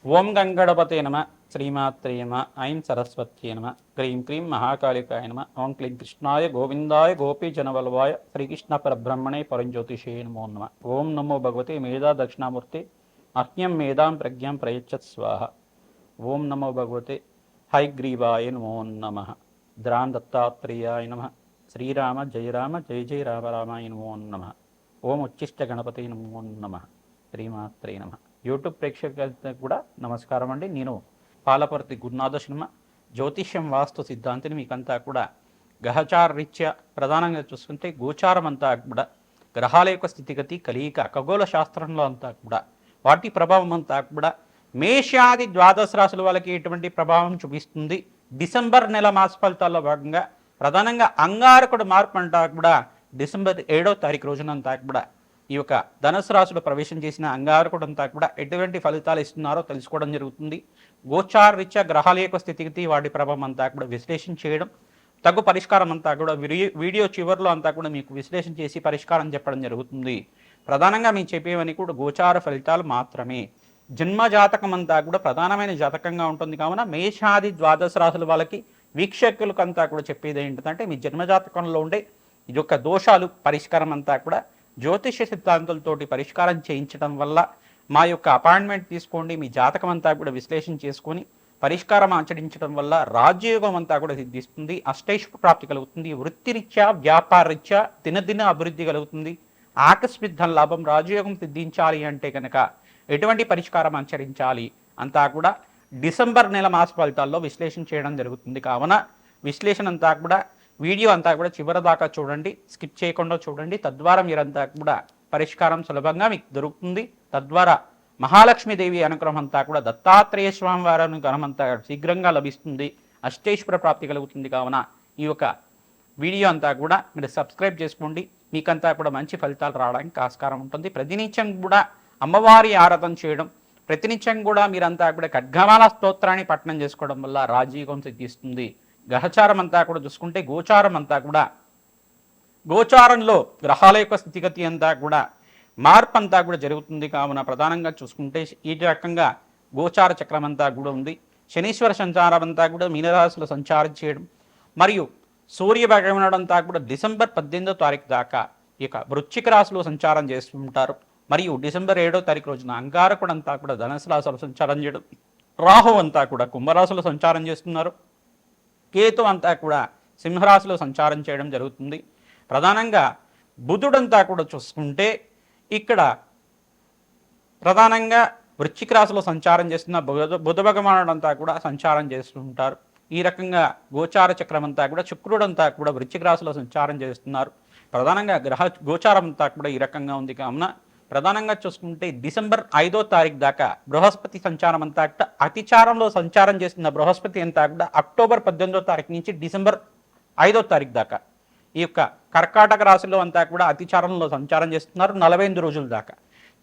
ఓం గంగణపతే నమ శ్రీమాత్రే నమ ఐం సరస్వత్యే నమ క్రీం క్రీం మహాకాళికాయ నమ ఓం క్లీం కృష్ణాయ గోవిందాయ గోపీజనవల్వాయ శ్రీకృష్ణ పరబ్రహ్మణే పరంజ్యోతిషే నమో నమ ఓం నమో భగవతే మేధా దక్షిణామూర్తి అహ్యం మేధాం ప్రజ్ఞాం ప్రయచ్చత్ స్వాహ ఓం నమో భగవతే హైగ్రీవాయ నమో నమ ద్రాన్ దత్తాత్రేయాయ నమ శ్రీరామ జయ రామ జయ జయ రామ రామాయ నమో నమ ఓం ఉచ్చిష్ట గణపతి నమో నమ శ్రీమాత్రే నమ. యూట్యూబ్ ప్రేక్షకులకు కూడా నమస్కారం అండి. నేను పాలపర్తి గురునాథ శర్మ, జ్యోతిష్యం వాస్తు సిద్ధాంతిని. మీకంతా కూడా గ్రహచార రీత్యా ప్రధానంగా చూసుకుంటే గోచారం అంతా కూడా గ్రహాల యొక్క స్థితిగతి కలియిక ఖగోళ శాస్త్రంలో అంతా కూడా వాటి ప్రభావం అంతా కూడా మేషాది ద్వాదశ రాశుల వాళ్ళకి ఎటువంటి ప్రభావం చూపిస్తుంది. డిసెంబర్ నెల మాస ఫలితాల్లో భాగంగా ప్రధానంగా అంగారకుడు మార్పు అంతా కూడా డిసెంబర్ 7వ తారీఖు రోజునంతా కూడా ఈ యొక్క ధనుసు రాశిలో ప్రవేశం చేసిన అంగారకుడు అంతా కూడా ఎటువంటి ఫలితాలు ఇస్తున్నారో తెలుసుకోవడం జరుగుతుంది. గోచార రీత్యా గ్రహాల యొక్క స్థితిగతి వాటి ప్రభావం అంతా కూడా విశ్లేషణ చేయడం, తగు పరిష్కారం అంతా కూడా వీడియో చివరిలో అంతా కూడా మీకు విశ్లేషణ చేసి పరిష్కారం చెప్పడం జరుగుతుంది. ప్రధానంగా మేము చెప్పేవన్నీ కూడా గోచార ఫలితాలు మాత్రమే. జన్మ జాతకం అంతా కూడా ప్రధానమైన జాతకంగా ఉంటుంది కావున మేషాది ద్వాదశ రాశుల వాళ్ళకి వీక్షకులకంతా కూడా చెప్పేది ఏంటంటే మీ జన్మజాతకంలో ఉండే ఈ యొక్క దోషాలు పరిష్కారం అంతా కూడా జ్యోతిష్య సిద్ధాంతాలతోటి పరిష్కారం చేయించడం వల్ల మా యొక్క అపాయింట్మెంట్ తీసుకోండి, మీ జాతకం అంతా కూడా విశ్లేషణ చేసుకొని పరిష్కారం ఆచరించడం వల్ల రాజ్యయోగం అంతా కూడా సిద్ధిస్తుంది, అష్టైశ్వ ప్రాప్తి కలుగుతుంది, వృత్తిరీత్యా వ్యాపారరీత్యా దినదిన అభివృద్ధి కలుగుతుంది, ఆకస్మిక ధన లాభం. రాజయోగం సిద్ధించాలి అంటే కనుక ఎటువంటి పరిష్కారం ఆచరించాలి అంతా కూడా డిసెంబర్ నెల మాస ఫలితాల్లో విశ్లేషణ చేయడం జరుగుతుంది. కావున విశ్లేషణ అంతా కూడా వీడియో అంతా కూడా చివరి దాకా చూడండి, స్కిప్ చేయకుండా చూడండి. తద్వారా మీరంతా కూడా పరిష్కారం సులభంగా మీకు దొరుకుతుంది. తద్వారా మహాలక్ష్మీదేవి అనుగ్రహం అంతా కూడా దత్తాత్రేయ స్వామి వారి అనుగ్రహం అంతా శీఘ్రంగా లభిస్తుంది, అష్టైశ్వర ప్రాప్తి కలుగుతుంది. కావున ఈ యొక్క వీడియో అంతా కూడా మీరు సబ్స్క్రైబ్ చేసుకోండి, మీకంతా కూడా మంచి ఫలితాలు రావడానికి ఆస్కారం ఉంటుంది. ప్రతినిత్యం కూడా అమ్మవారి ఆరాధన చేయడం, ప్రతినిత్యం కూడా మీరంతా కూడా ఖడ్గమాల స్తోత్రాన్ని పఠనం చేసుకోవడం వల్ల రాజయోగం సిద్ధిస్తుంది. గ్రహచారం అంతా కూడా చూసుకుంటే గోచారం అంతా కూడా గోచారంలో గ్రహాల యొక్క స్థితిగతి అంతా కూడా మార్పు అంతా కూడా జరుగుతుంది. కావున ప్రధానంగా చూసుకుంటే ఈ రకంగా గోచార చక్రం అంతా కూడా ఉంది. శనీశ్వర సంచారం అంతా కూడా మీనరాశిలో సంచారం చేయడం, మరియు సూర్య భగవానుడు అంతా కూడా డిసెంబర్ 18వ తారీఖు దాకా ఇక వృశ్చిక రాశిలో సంచారం చేస్తుంటారు. మరియు డిసెంబర్ 7వ తారీఖు రోజున అంగారకుడు అంతా కూడా ధనుసు రాశిలో సంచారం చేయడం, రాహు అంతా కూడా కుంభరాశిలో సంచారం చేస్తున్నారు, కేతు అంతా కూడా సింహరాశిలో సంచారం చేయడం జరుగుతుంది. ప్రధానంగా బుధుడంతా కూడా చూసుకుంటే ఇక్కడ ప్రధానంగా వృశ్చిక రాశిలో సంచారం చేస్తున్న బుధ భగవానుడు అంతా కూడా సంచారం చేస్తుంటారు. ఈ రకంగా గోచార చక్రం అంతా కూడా శుక్రుడంతా కూడా వృశ్చిక రాశిలో సంచారం చేస్తున్నారు. ప్రధానంగా గోచారం అంతా కూడా ఈ రకంగా ఉంది. కావున ప్రధానంగా చూసుకుంటే డిసెంబర్ 5వ తారీఖు దాకా బృహస్పతి సంచారం అంతా కూడా అతిచారంలో సంచారం చేస్తున్న బృహస్పతి అంతా కూడా అక్టోబర్ 18వ తారీఖు నుంచి డిసెంబర్ 5వ తారీఖు దాకా ఈ యొక్క కర్కాటక రాశిలో అంతా కూడా అతిచారంలో సంచారం చేస్తున్నారు 48 రోజుల దాకా.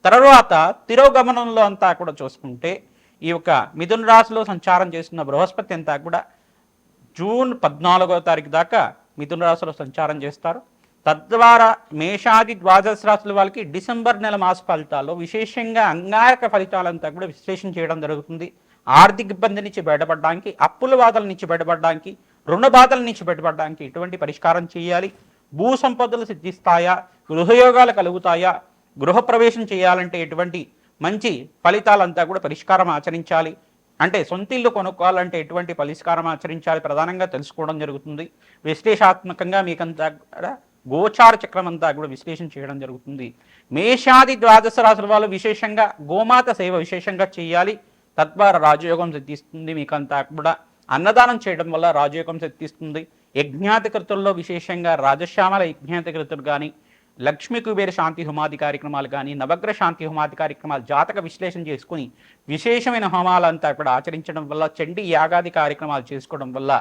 తర్వాత తిరోగమనంలో అంతా కూడా చూసుకుంటే ఈ యొక్క మిథున రాశిలో సంచారం చేస్తున్న బృహస్పతి అంతా కూడా జూన్ 14వ తారీఖు దాకా మిథున రాశిలో సంచారం చేస్తారు. తద్వారా మేషాది ద్వాదశ రాశుల వాళ్ళకి డిసెంబర్ నెల మాస ఫలితాల్లో విశేషంగా అంగారక ఫలితాలంతా కూడా విశ్లేషణ చేయడం జరుగుతుంది. ఆర్థిక ఇబ్బంది నుంచి బయటపడడానికి, అప్పుల బాధల నుంచి బయటపడడానికి, రుణ బాధల నుంచి బయటపడడానికి ఎటువంటి పరిష్కారం చేయాలి, భూ సంపదలు సిద్ధిస్తాయా, గృహయోగాలు కలుగుతాయా, గృహప్రవేశం చేయాలంటే ఎటువంటి మంచి ఫలితాలంతా కూడా పరిష్కారం ఆచరించాలి, అంటే సొంత ఇల్లు కొనుక్కోవాలంటే ఎటువంటి పరిష్కారం ఆచరించాలి ప్రధానంగా తెలుసుకోవడం జరుగుతుంది. విశ్లేషాత్మకంగా మీకంతా గోచార చక్రం అంతా కూడా విశ్లేషణ చేయడం జరుగుతుంది. మేషాది ద్వాదశ రాశుల వాళ్ళు విశేషంగా గోమాత సేవ విశేషంగా చేయాలి, తద్వారా రాజయోగం సిద్ధిస్తుంది. మీకంతా కూడా అన్నదానం చేయడం వల్ల రాజయోగం సిద్ధిస్తుంది. యజ్ఞాతికృతుల్లో విశేషంగా రాజశ్యామల యజ్ఞాతికృతులు కానీ, లక్ష్మీ కుబేర శాంతి హోమాది కార్యక్రమాలు కానీ, నవగ్రహ శాంతి హోమాది కార్యక్రమాలు జాతక విశ్లేషణ చేసుకుని విశేషమైన హోమాలంతా కూడా ఆచరించడం వల్ల, చండీ యాగాది కార్యక్రమాలు చేసుకోవడం వల్ల,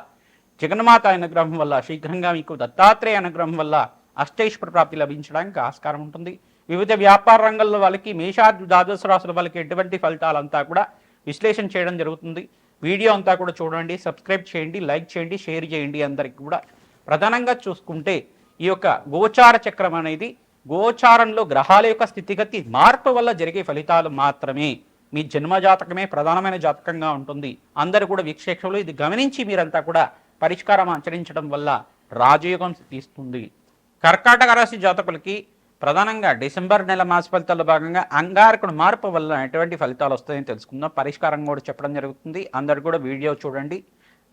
జగన్మాత అనుగ్రహం వల్ల, శీఘ్రంగా మీకు దత్తాత్రేయ అనుగ్రహం వల్ల అష్టైశ్వర ప్రాప్తి లభించడానికి ఆస్కారం ఉంటుంది. వివిధ వ్యాపార రంగంలో వాళ్ళకి మేషాది ద్వాదశ రాశుల వాళ్ళకి ఎటువంటి ఫలితాలంతా కూడా విశ్లేషణ చేయడం జరుగుతుంది. వీడియో అంతా కూడా చూడండి, సబ్స్క్రైబ్ చేయండి, లైక్ చేయండి, షేర్ చేయండి. అందరికీ కూడా ప్రధానంగా చూసుకుంటే ఈ యొక్క గోచార చక్రం అనేది గోచారంలో గ్రహాల యొక్క స్థితిగతి మార్పు వల్ల జరిగే ఫలితాలు మాత్రమే. మీ జన్మ జాతకమే ప్రధానమైన జాతకంగా ఉంటుంది. అందరూ కూడా వీక్షకులు ఇది గమనించి మీరంతా కూడా పరిష్కారం ఆచరించడం వల్ల రాజయోగం సిద్ధిస్తుంది. కర్కాటక రాశి జాతకులకి ప్రధానంగా డిసెంబర్ నెల మాస ఫలితాల్లో భాగంగా అంగారకుడు మార్పు వల్ల ఎటువంటి ఫలితాలు వస్తాయని తెలుసుకుందాం. పరిష్కారం కూడా చెప్పడం జరుగుతుంది. అందరు కూడా వీడియో చూడండి.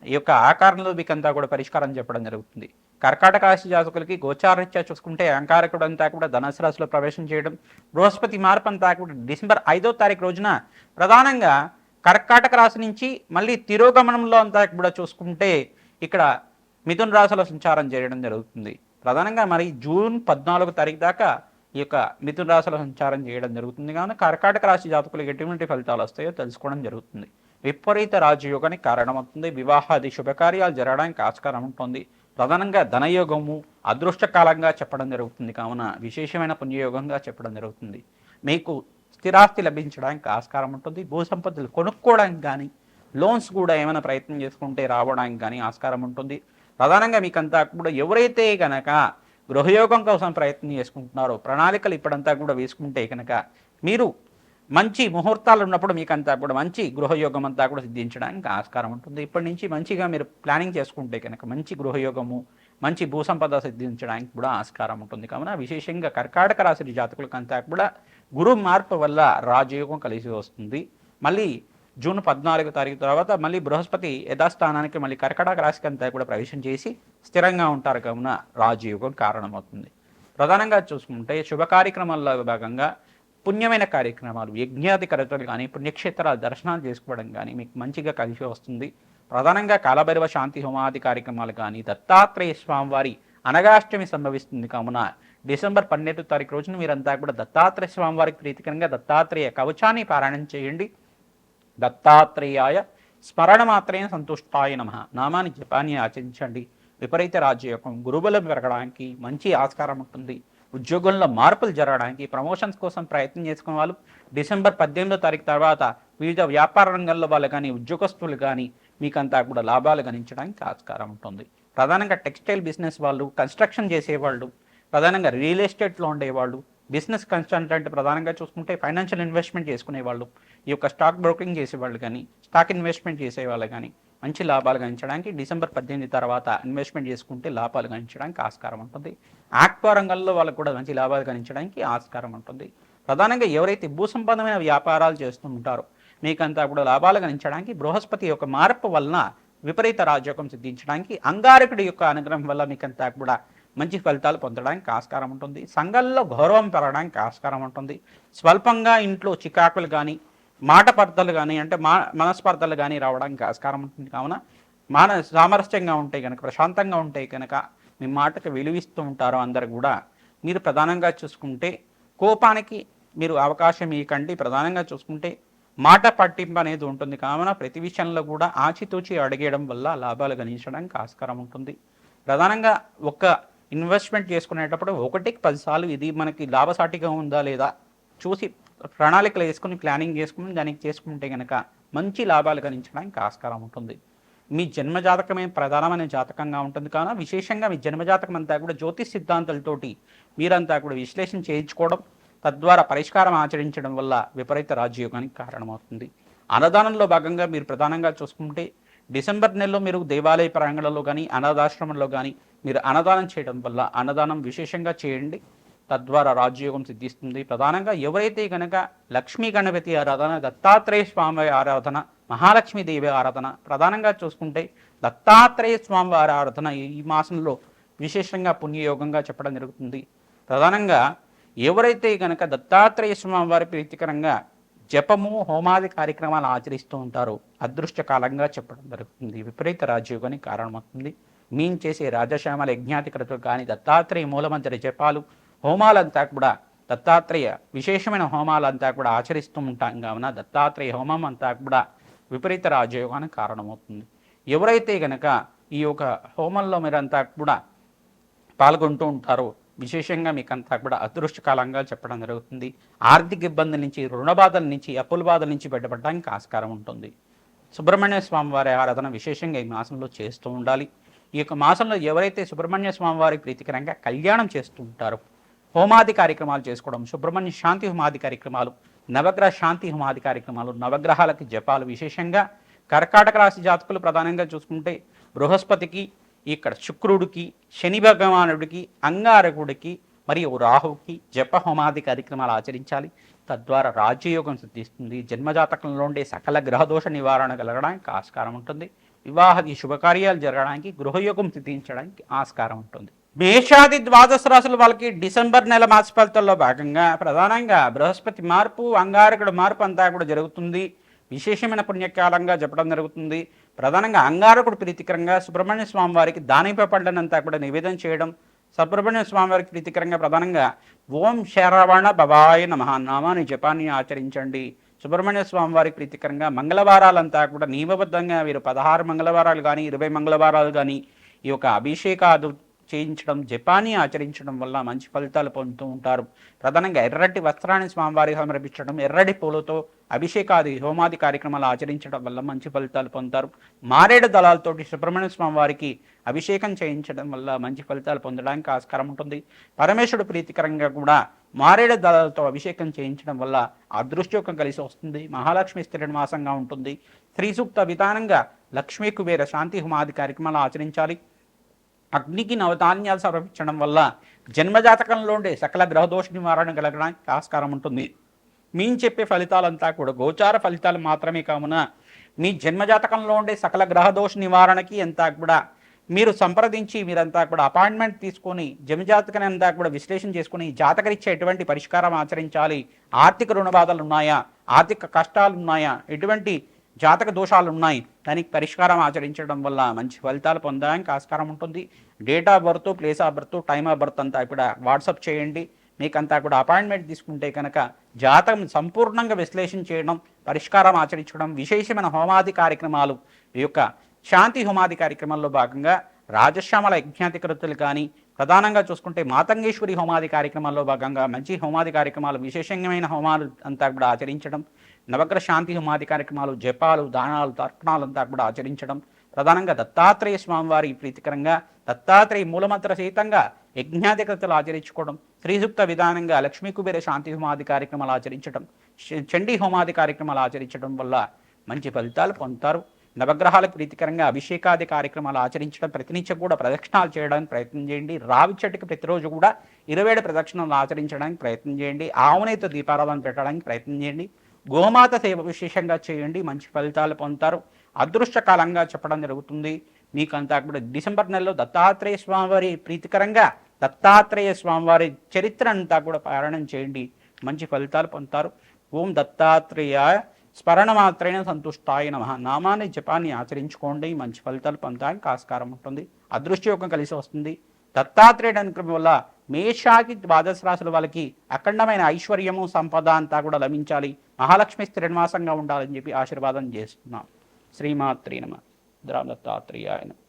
ఈ యొక్క ఆకారంలో మీకు అంతా కూడా పరిష్కారం చెప్పడం జరుగుతుంది. కర్కాటక రాశి జాతకులకి గోచారరీత్యా చూసుకుంటే అంగారకుడు అంతా కూడా ధనుసు రాశిలో ప్రవేశం చేయడం, బృహస్పతి మార్పు అంతా కూడా డిసెంబర్ 5వ తారీఖు రోజున ప్రధానంగా కర్కాటక రాశి నుంచి మళ్ళీ తిరోగమనంలో అంతా కూడా చూసుకుంటే ఇక్కడ మిథున రాశిలో సంచారం చేయడం జరుగుతుంది. ప్రధానంగా మరి జూన్ 14వ తారీఖు దాకా ఈ యొక్క మిథున రాశిలో సంచారం చేయడం జరుగుతుంది. కావున కర్కాటక రాశి జాతకులకు ఎటువంటి ఫలితాలు వస్తాయో తెలుసుకోవడం జరుగుతుంది. విపరీత రాజయోగానికి కారణమవుతుంది. వివాహాది శుభకార్యాలు జరగడానికి ఆస్కారం ఉంటుంది. ప్రధానంగా ధనయోగము అదృష్టకాలంగా చెప్పడం జరుగుతుంది. కావున విశేషమైన పుణ్యయోగంగా చెప్పడం జరుగుతుంది. మీకు స్థిరాస్తి లభించడానికి ఆస్కారం ఉంటుంది. భూ సంపదలు కొనుక్కోవడానికి కానీ లోన్స్ కూడా ఏమైనా ప్రయత్నం చేసుకుంటే రావడానికి కానీ ఆస్కారం ఉంటుంది. ప్రధానంగా మీకంతా కూడా ఎవరైతే కనుక గృహయోగం కోసం ప్రయత్నం చేసుకుంటున్నారో ప్రణాళికలు ఇప్పుడంతా కూడా వేసుకుంటే కనుక మీరు మంచి ముహూర్తాలు ఉన్నప్పుడు మీకంతా కూడా మంచి గృహయోగం అంతా కూడా సిద్ధించడానికి ఆస్కారం ఉంటుంది. ఇప్పటి నుంచి మంచిగా మీరు ప్లానింగ్ చేసుకుంటే కనుక మంచి గృహయోగము మంచి భూసంపద సిద్ధించడానికి కూడా ఆస్కారం ఉంటుంది. కావున విశేషంగా కర్కాటక రాశి జాతకులకంతా కూడా గురు మార్పు వల్ల రాజయోగం కలిసి వస్తుంది. మళ్ళీ జూన్ 14వ తారీఖు తర్వాత మళ్ళీ బృహస్పతి యథాస్థానానికి మళ్ళీ కర్కాటక రాశికి అంతా కూడా ప్రవేశం చేసి స్థిరంగా ఉంటారు. కావున రాజయోగం కారణమవుతుంది. ప్రధానంగా చూసుకుంటే శుభ కార్యక్రమాల్లో భాగంగా పుణ్యమైన కార్యక్రమాలు యజ్ఞాది కర్తలు కానీ పుణ్యక్షేత్రాల దర్శనాలు చేసుకోవడం కానీ మీకు మంచిగా కలిసి వస్తుంది. ప్రధానంగా కాలభైరవ శాంతి హోమాది కార్యక్రమాలు కానీ దత్తాత్రేయ స్వామివారి అనగాష్టమి సంభవిస్తుంది. కావున డిసెంబర్ 12వ తారీఖు రోజున మీరంతా కూడా దత్తాత్రేయ స్వామివారికి ప్రీతికరంగా దత్తాత్రేయ కవచాన్ని పారాయణం చేయండి. దత్తాత్రేయాయ స్మరణ మాత్రమే సంతుష్టాయ నమః నామాన్ని జపాన్ని ఆచరించండి. విపరీత రాజయోగం గురుబలం పెరగడానికి మంచి ఆస్కారం ఉంటుంది. ఉద్యోగంలో మార్పులు జరగడానికి ప్రమోషన్స్ కోసం ప్రయత్నం చేసుకునే వాళ్ళు డిసెంబర్ 18వ తారీఖు తర్వాత వివిధ వ్యాపార రంగంలో వాళ్ళు కానీ ఉద్యోగస్తులు కానీ మీకంతా కూడా లాభాలు గణించడానికి ఆస్కారం ఉంటుంది. ప్రధానంగా టెక్స్టైల్ బిజినెస్ వాళ్ళు, కన్స్ట్రక్షన్ చేసేవాళ్ళు, ప్రధానంగా రియల్ ఎస్టేట్లో ఉండేవాళ్ళు, బిజినెస్ కన్సల్టెంట్ ప్రధానంగా చూసుకుంటే ఫైనాన్షియల్ ఇన్వెస్ట్మెంట్ చేసుకునేవాళ్ళు, ఈ యొక్క స్టాక్ బ్రోకింగ్ చేసేవాళ్ళు కానీ స్టాక్ ఇన్వెస్ట్మెంట్ చేసేవాళ్ళు కానీ మంచి లాభాలు గణించడానికి డిసెంబర్ 18 తర్వాత ఇన్వెస్ట్మెంట్ చేసుకుంటే లాభాలు గణించడానికి ఆస్కారం ఉంటుంది. ఆక్వా రంగంలో వాళ్ళకు కూడా మంచి లాభాలు గణించడానికి ఆస్కారం ఉంటుంది. ప్రధానంగా ఎవరైతే భూసంబంధమైన వ్యాపారాలు చేస్తూ ఉంటారో మీకంతా కూడా లాభాలు గణించడానికి బృహస్పతి యొక్క మార్పు వలన విపరీత రాజయోగం సిద్ధించడానికి అంగారకుడి యొక్క అనుగ్రహం వల్ల మీకంతా కూడా మంచి ఫలితాలు పొందడానికి ఆస్కారం ఉంటుంది. సంఘంలో గౌరవం పెరగడానికి ఆస్కారం ఉంటుంది. స్వల్పంగా ఇంట్లో చికాకులు కానీ మాట స్పర్ధలు కానీ అంటే మనస్పర్ధలు కానీ రావడానికి ఆస్కారం ఉంటుంది. కావున సామరస్యంగా ఉంటే కనుక ప్రశాంతంగా ఉంటే కనుక మీ మాటకు విలువిస్తూ ఉంటారో అందరు కూడా మీరు ప్రధానంగా చూసుకుంటే కోపానికి మీరు అవకాశం ఇవ్వకండి. ప్రధానంగా చూసుకుంటే మాట పట్టింపు అనేది ఉంటుంది. కావున ప్రతి విషయంలో కూడా ఆచితూచి అడిగేయడం వల్ల లాభాలు గణించడానికి ఆస్కారం ఉంటుంది. ప్రధానంగా ఒక ఇన్వెస్ట్మెంట్ చేసుకునేటప్పుడు 1కి 10 సార్లు ఇది మనకి లాభసాటిగా ఉందా లేదా చూసి ప్రణాళికలు వేసుకుని ప్లానింగ్ చేసుకుని దానికి చేసుకుంటే కనుక మంచి లాభాలు గణించడానికి ఆస్కారం ఉంటుంది. మీ జన్మజాతకమే ప్రధానమైన జాతకంగా ఉంటుంది. కావున విశేషంగా మీ జన్మజాతకం అంతా కూడా జ్యోతిష్ సిద్ధాంతాలతోటి మీరంతా కూడా విశ్లేషణ చేయించుకోవడం, తద్వారా పరిష్కారం ఆచరించడం వల్ల విపరీత రాజయోగానికి కారణమవుతుంది. అన్నదానంలో భాగంగా మీరు ప్రధానంగా చూసుకుంటే డిసెంబర్ నెలలో మీరు దేవాలయ ప్రాంగణంలో కానీ అనాథాశ్రమంలో కానీ మీరు అన్నదానం చేయడం వల్ల అన్నదానం విశేషంగా చేయండి. తద్వారా రాజయోగం సిద్ధిస్తుంది. ప్రధానంగా ఎవరైతే కనుక లక్ష్మీ గణపతి ఆరాధన, దత్తాత్రేయ స్వామి ఆరాధన, మహాలక్ష్మీదేవి ఆరాధన ప్రధానంగా చూసుకుంటే దత్తాత్రేయ స్వామి ఆరాధన ఈ మాసంలో విశేషంగా పుణ్యయోగంగా చెప్పడం జరుగుతుంది. ప్రధానంగా ఎవరైతే కనుక దత్తాత్రేయ స్వామి వారి ప్రీతికరంగా జపము హోమాది కార్యక్రమాలు ఆచరిస్తూ ఉంటారో అదృష్టకాలంగా చెప్పడం జరుగుతుంది. విపరీత రాజయోగానికి కారణమవుతుంది. మీన్ చేసే రాజశ్యామల యజ్ఞాతికృతులు కానీ దత్తాత్రేయ మూలమంత్ర జపాలు హోమాలంతా కూడా దత్తాత్రేయ విశేషమైన హోమాలంతా కూడా ఆచరిస్తూ ఉంటాం. కావున దత్తాత్రేయ హోమం అంతా కూడా విపరీత రాజయోగానికి కారణమవుతుంది. ఎవరైతే కనుక ఈ యొక్క హోమంలో మీరంతా కూడా పాల్గొంటూ ఉంటారో విశేషంగా మీకంతా కూడా అదృష్టకాలంగా చెప్పడం జరుగుతుంది. ఆర్థిక ఇబ్బందుల నుంచి, రుణ బాధల నుంచి, అప్పుల బాధల నుంచి బయటపడడానికి ఆస్కారం ఉంటుంది. సుబ్రహ్మణ్య స్వామి వారి ఆరాధన విశేషంగా ఈ మాసంలో చేస్తూ ఉండాలి. ఈ యొక్క మాసంలో ఎవరైతే సుబ్రహ్మణ్య స్వామి వారి ప్రీతికరంగా కళ్యాణం చేస్తూ ఉంటారో హోమాది కార్యక్రమాలు చేసుకోవడం, సుబ్రహ్మణ్య శాంతి హోమాది కార్యక్రమాలు నవగ్రహ శాంతి హోమాది కార్యక్రమాలు, నవగ్రహాలకి జపాలు, విశేషంగా కర్కాటక రాశి జాతకులు ప్రధానంగా చూసుకుంటే బృహస్పతికి, ఇక్కడ శుక్రుడికి, శని భగవానుడికి, అంగారకుడికి మరియు రాహుకి జప హోమాది కార్యక్రమాలు ఆచరించాలి. తద్వారా రాజ్యయోగం సిద్ధిస్తుంది. జన్మజాతకంలో ఉండే సకల గ్రహదోష నివారణ కలగడానికి ఆస్కారం ఉంటుంది. వివాహాది శుభకార్యాలు జరగడానికి, గృహయోగం సిద్ధించడానికి ఆస్కారం ఉంటుంది. మేషాది ద్వాదశ రాశుల వాళ్ళకి డిసెంబర్ నెల మాస ఫలితాల్లో భాగంగా ప్రధానంగా బృహస్పతి మార్పు, అంగారకుడు మార్పు అంతా కూడా జరుగుతుంది. విశేషమైన పుణ్యకాలంగా చెప్పడం జరుగుతుంది. ప్రధానంగా అంగారకుడు ప్రీతికరంగా సుబ్రహ్మణ్య స్వామి వారికి దానిపై పడ్డనంతా కూడా నివేదన చేయడం, సుబ్రహ్మణ్య స్వామి వారికి ప్రీతికరంగా ప్రధానంగా ఓం శరవణ భవాయ నమః నామాన్ని జపాన్ని ఆచరించండి. సుబ్రహ్మణ్య స్వామి వారికి ప్రీతికరంగా మంగళవారాలంతా కూడా నియమబద్ధంగా వీరు 16 మంగళవారాలు కానీ 20 మంగళవారాలు కానీ ఈ యొక్క అభిషేకాలు చేయించడం, జపాన్ని ఆచరించడం వల్ల మంచి ఫలితాలు పొందుతూ ఉంటారు. ప్రధానంగా ఎర్రటి వస్త్రాన్ని స్వామివారికి సమర్పించడం, ఎర్రటి పూలతో అభిషేకాది హోమాది కార్యక్రమాలు ఆచరించడం వల్ల మంచి ఫలితాలు పొందుతారు. మారేడు దళాలతోటి సుబ్రహ్మణ్య స్వామి వారికి అభిషేకం చేయించడం వల్ల మంచి ఫలితాలు పొందడానికి ఆస్కారం ఉంటుంది. పరమేశ్వరుడు ప్రీతికరంగా కూడా మారేడు దళాలతో అభిషేకం చేయించడం వల్ల అదృష్టయోగం కలిసి వస్తుంది. మహాలక్ష్మి స్థిర నివాసంగా ఉంటుంది. స్త్రీ సూక్త విధానంగా లక్ష్మీ కుబేర శాంతి హోమాది కార్యక్రమాలు ఆచరించాలి. అగ్నికి నవధాన్యాలు సమర్పించడం వల్ల జన్మజాతకంలో ఉండే సకల గ్రహదోష నివారణ కలగడానికి ఆస్కారం ఉంటుంది. మేము చెప్పే ఫలితాలంతా కూడా గోచార ఫలితాలు మాత్రమే కావున మీ జన్మజాతకంలో ఉండే సకల గ్రహదోష నివారణకి అంతా కూడా మీరు సంప్రదించి మీరంతా కూడా అపాయింట్మెంట్ తీసుకొని జన్మజాతకాన్ని అంతా కూడా విశ్లేషణ చేసుకుని జాతకరీత్యా ఎటువంటి పరిష్కారం ఆచరించాలి, ఆర్థిక రుణ బాధలు ఉన్నాయా, ఆర్థిక కష్టాలు ఉన్నాయా, ఎటువంటి జాతక దోషాలు ఉన్నాయి, దానికి పరిష్కారం ఆచరించడం వల్ల మంచి ఫలితాలు పొందడానికి ఆస్కారం ఉంటుంది. Date of birth, place of birth, time of birth అంతా కూడా వాట్సాప్ చేయండి. మీకంతా కూడా అపాయింట్మెంట్ తీసుకుంటే కనుక జాతకం సంపూర్ణంగా విశ్లేషణ చేయడం, పరిష్కారం ఆచరించడం, విశేషమైన హోమాది కార్యక్రమాలు, ఈ యొక్క శాంతి హోమాది కార్యక్రమాల్లో భాగంగా రాజశ్యామల యజ్ఞాధికృతులు కానీ ప్రధానంగా చూసుకుంటే మాతంగేశ్వరి హోమాది కార్యక్రమాల్లో భాగంగా మంచి హోమాది కార్యక్రమాలు, విశేషమైన హోమాలు అంతా కూడా ఆచరించడం, నవగ్రహ శాంతి హోమాది కార్యక్రమాలు, జపాలు, దానాలు, తర్పణాలు అంతా కూడా ఆచరించడం, ప్రధానంగా దత్తాత్రేయ స్వామివారి ప్రీతికరంగా దత్తాత్రేయ మూలమంత్ర సహితంగా యజ్ఞాధికృతులు ఆచరించుకోవడం, శ్రీసూక్త విధానంగా లక్ష్మీ కుబేర శాంతి హోమాది కార్యక్రమాలు ఆచరించడం, చండీ హోమాది కార్యక్రమాలు ఆచరించడం వల్ల మంచి ఫలితాలు పొందుతారు. నవగ్రహాలకు ప్రీతికరంగా అభిషేకాది కార్యక్రమాలు ఆచరించడం, ప్రతినిత్యం కూడా ప్రదక్షిణాలు చేయడానికి ప్రయత్నం చేయండి. రావి చెట్టుకి ప్రతిరోజు కూడా 27 ప్రదక్షిణాలు ఆచరించడానికి ప్రయత్నం చేయండి. ఆవునేతో దీపారాధన పెట్టడానికి ప్రయత్నం చేయండి. గోమాత సేవ విశేషంగా చేయండి, మంచి ఫలితాలు పొందుతారు. అదృష్టకాలంగా చెప్పడం జరుగుతుంది. మీకంతా కూడా డిసెంబర్ నెలలో దత్తాత్రేయ స్వామివారి ప్రీతికరంగా దత్తాత్రేయ స్వామివారి చరిత్ర అంతా కూడా పారాయణం చేయండి, మంచి ఫలితాలు పొందుతారు. ఓం దత్తాత్రేయాయ స్మరణ మాత్రైన సంతుష్టాయ నమః నామాన్ని జపాన్ని ఆచరించుకోండి, మంచి ఫలితాలు పొందడానికి ఆస్కారం ఉంటుంది. అదృష్టయోగం కలిసి వస్తుంది. దత్తాత్రేయుడు అనుగ్రహం వల్ల మేషాకి ద్వాదశ రాశుల వాళ్ళకి అఖండమైన ఐశ్వర్యము, సంపద అంతా కూడా లభించాలి. మహాలక్ష్మి స్థిరనివాసంగా ఉండాలని చెప్పి ఆశీర్వాదం చేస్తున్నాం. శ్రీమాత్రే నమః. దత్తాత్రేయాయ నమః.